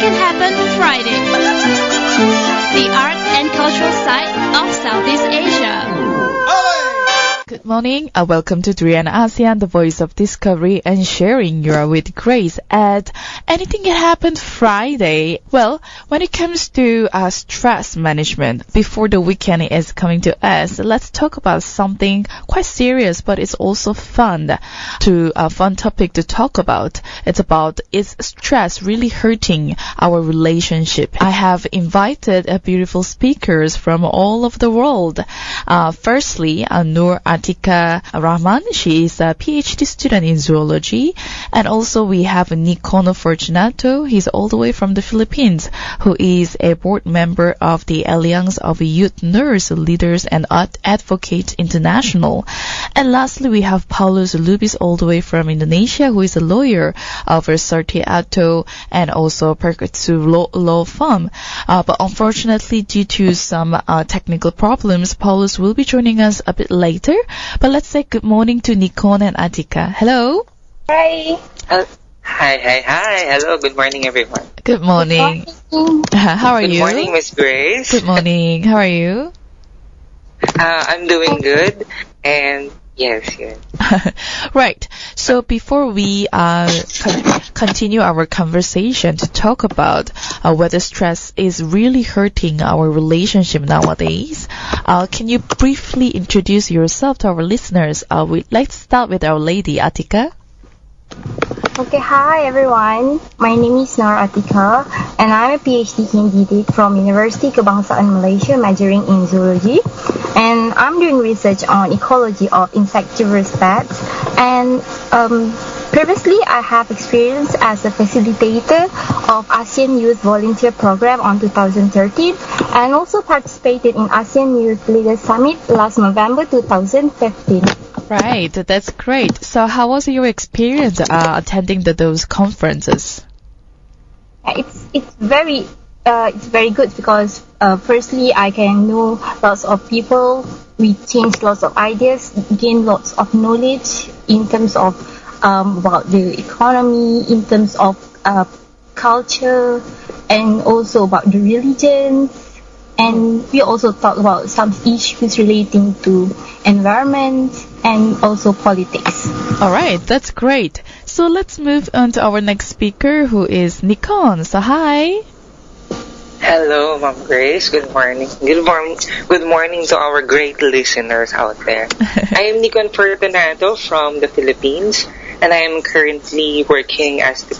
Can Happen Friday. The art and cultural side of Southeast Asia. Good morning. Welcome to Durian ASEAN, the voice of discovery and sharing. You are with Grace at Anything Can Happen Friday. Well, when it comes to stress management, before the weekend is coming to us, let's talk about something quite serious, but it's also fun topic to talk about. It's about, is stress really hurting our relationship? I have invited beautiful speakers from all over the world. Firstly, Noor Atiqah Rahman. She is a PhD student in Zoology. And also we have Nikkon Fortunato. He's all the way from the Philippines, who is a board member of the Alliance of Youth Nurse Leaders and Advocates International. And lastly, we have Paulus Lubis, all the way from Indonesia, who is a lawyer of Setiarto and also Pangestu Lawfirm. But unfortunately, due to some technical problems, Paulus will be joining us a bit later. But let's say good morning to Nikkon and Atiqah. Hello. Hi. Hi. Hello. Good morning, everyone. Good morning. How are you? Good morning, Miss Grace. Good morning. How are you? I'm doing good. And yes. Right. So before we continue our conversation to talk about whether stress is really hurting our relationship nowadays, can you briefly introduce yourself to our listeners? Let's start with our lady, Atiqah. Okay, hi everyone. My name is Noor Atiqah and I'm a PhD candidate from University Kebangsaan Malaysia majoring in Zoology. And I'm doing research on ecology of insectivorous bats. And previously I have experience as a facilitator of ASEAN Youth Volunteer Program on 2013 and also participated in ASEAN Youth Leaders Summit last November 2015. Right, that's great. So how was your experience attending those conferences? It's very good because firstly I can know lots of people, we change lots of ideas, gain lots of knowledge in terms of about the economy, in terms of culture, and also about the religion. And we also talk about some issues relating to environment and also politics. All right, that's great. So let's move on to our next speaker, who is Nikkon. So hi. Hello, Ma'am Grace. Good morning. Good morning to our great listeners out there. I am Nikkon Fortunato from the Philippines, and I am currently working as a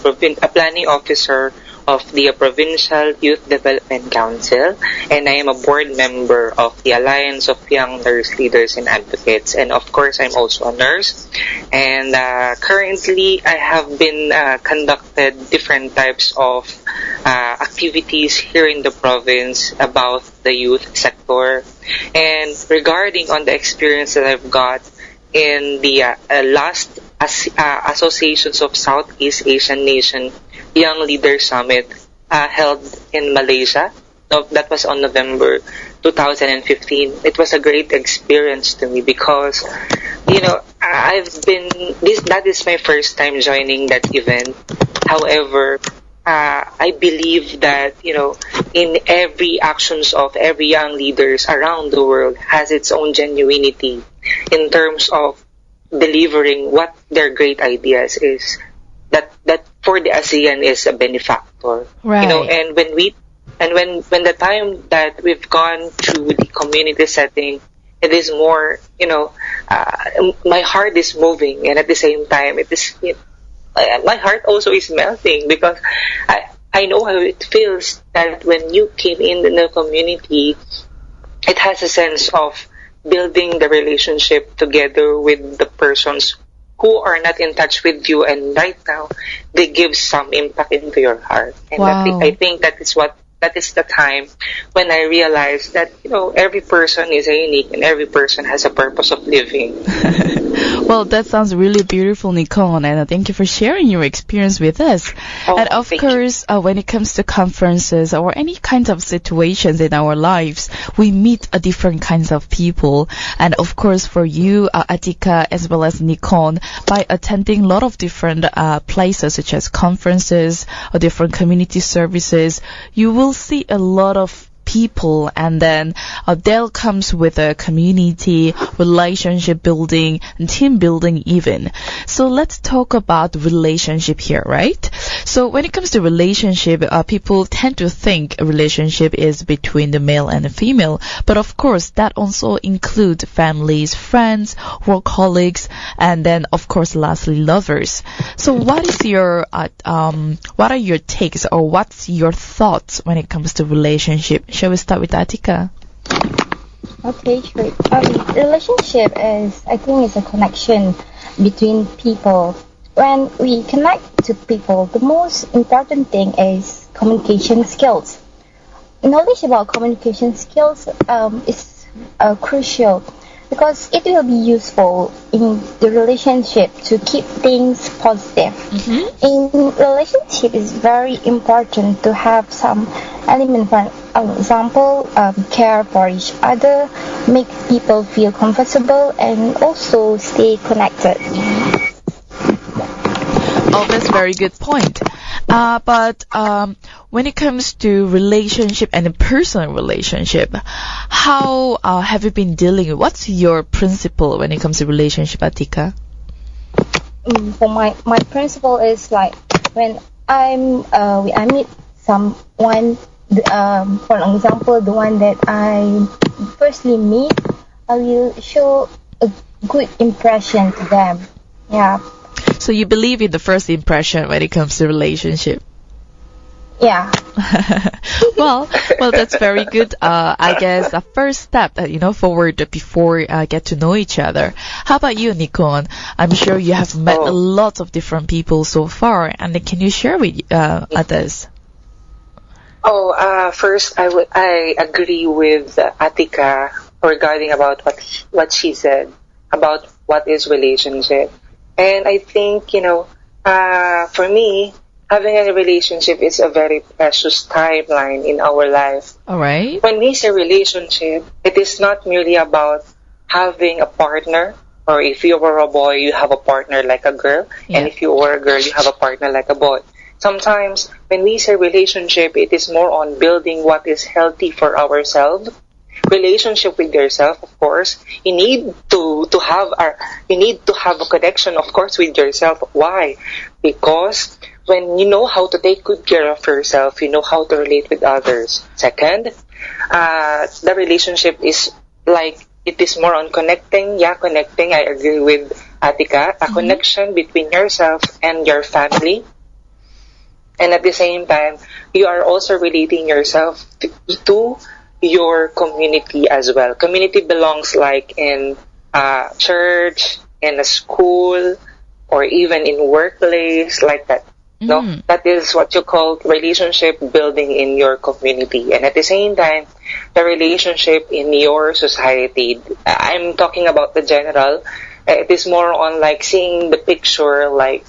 planning officer of the Provincial Youth Development Council, and I am a board member of the Alliance of Young Nurse Leaders and Advocates, and of course I'm also a nurse. And currently I have been conducted different types of activities here in the province about the youth sector. And regarding on the experience that I've got in the last Associations of Southeast Asian Nation Young Leader Summit held in Malaysia. That was on November 2015. It was a great experience to me because, that is my first time joining that event. However, I believe that, in every actions of every young leaders around the world has its own genuinity in terms of delivering what their great ideas is. That for the ASEAN is a benefactor. Right. And when the time that we've gone through the community setting, it is more, my heart is moving, and at the same time, my heart also is melting because I know how it feels that when you came in the community, it has a sense of building the relationship together with the persons who are not in touch with you, and right now they give some impact into your heart. And wow. I think that is the time when I realized that every person is unique and every person has a purpose of living. Well, that sounds really beautiful, Nikkon, and thank you for sharing your experience with us. Oh, And of thank course, when it comes to conferences or any kinds of situations in our lives, we meet different kinds of people. And of course, for you, Atiqah, as well as Nikkon, by attending a lot of different places such as conferences or different community services, you will see a lot of people, and then there comes with a community, relationship building, and team building even. So let's talk about relationship here, right? So when it comes to relationship, people tend to think a relationship is between the male and the female, but of course that also includes families, friends, work colleagues, and then of course lastly lovers. So what is your what are your takes, or what's your thoughts when it comes to relationship? Shall we start with Atiqah? Okay, sure. Relationship I think, is a connection between people. When we connect to people, the most important thing is communication skills. Knowledge about communication skills is crucial because it will be useful in the relationship to keep things positive. In relationship, it's very important to have some element, for example, care for each other, make people feel comfortable, and also stay connected. Oh, that's a very good point. But when it comes to relationship and a personal relationship, how have you been dealing with? What's your principle when it comes to relationship, Atiqah? For my principle is like when I meet someone, for example, the one that I firstly meet, I will show a good impression to them. Yeah. So you believe in the first impression when it comes to relationship? Yeah. well, that's very good. I guess a first step, forward before get to know each other. How about you, Nikkon? I'm sure you have met a lot of different people so far, and can you share with others? First, I agree with Atiqah regarding about what she said about what is relationship. And I think, for me, having a relationship is a very precious timeline in our life. All right. When we say relationship, it is not merely about having a partner, or if you were a boy, you have a partner like a girl, and if you were a girl, you have a partner like a boy. Sometimes, when we say relationship, it is more on building what is healthy for ourselves. Relationship with yourself, of course, you need to have a connection, of course, with yourself. Why? Because when you know how to take good care of yourself, you know how to relate with others. Second, the relationship is like, it is more on connecting. Yeah, connecting. I agree with Atiqah. A connection between yourself and your family. And at the same time, you are also relating yourself to your community as well. Community belongs like in church, in a school, or even in workplace, like that. No, that is what you call relationship building in your community. And at the same time, the relationship in your society. I'm talking about the general. It is more on like seeing the picture, like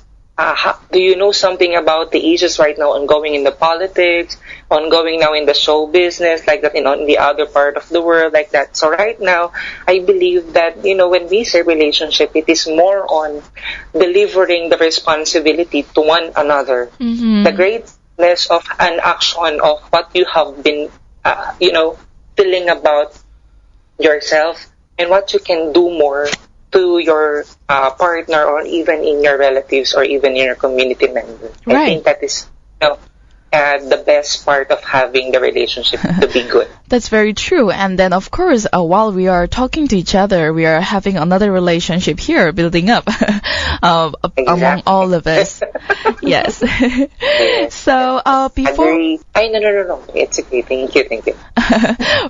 do you know something about the issues right now ongoing in the politics, ongoing now in the show business, like that, in the other part of the world, like that. So right now, I believe that, when we say relationship, it is more on delivering the responsibility to one another. The greatness of an action of what you have been, feeling about yourself and what you can do more to your partner, or even in your relatives, or even in your community members. Right. I think that is the best part of having the relationship to be good. That's very true. And then, of course, while we are talking to each other, we are having another relationship here building up among all of us. Yes. So, before... No. It's okay. Thank you.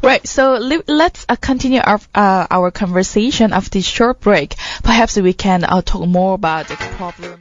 Right. So, let's continue our conversation after this short break. Perhaps we can talk more about the problem.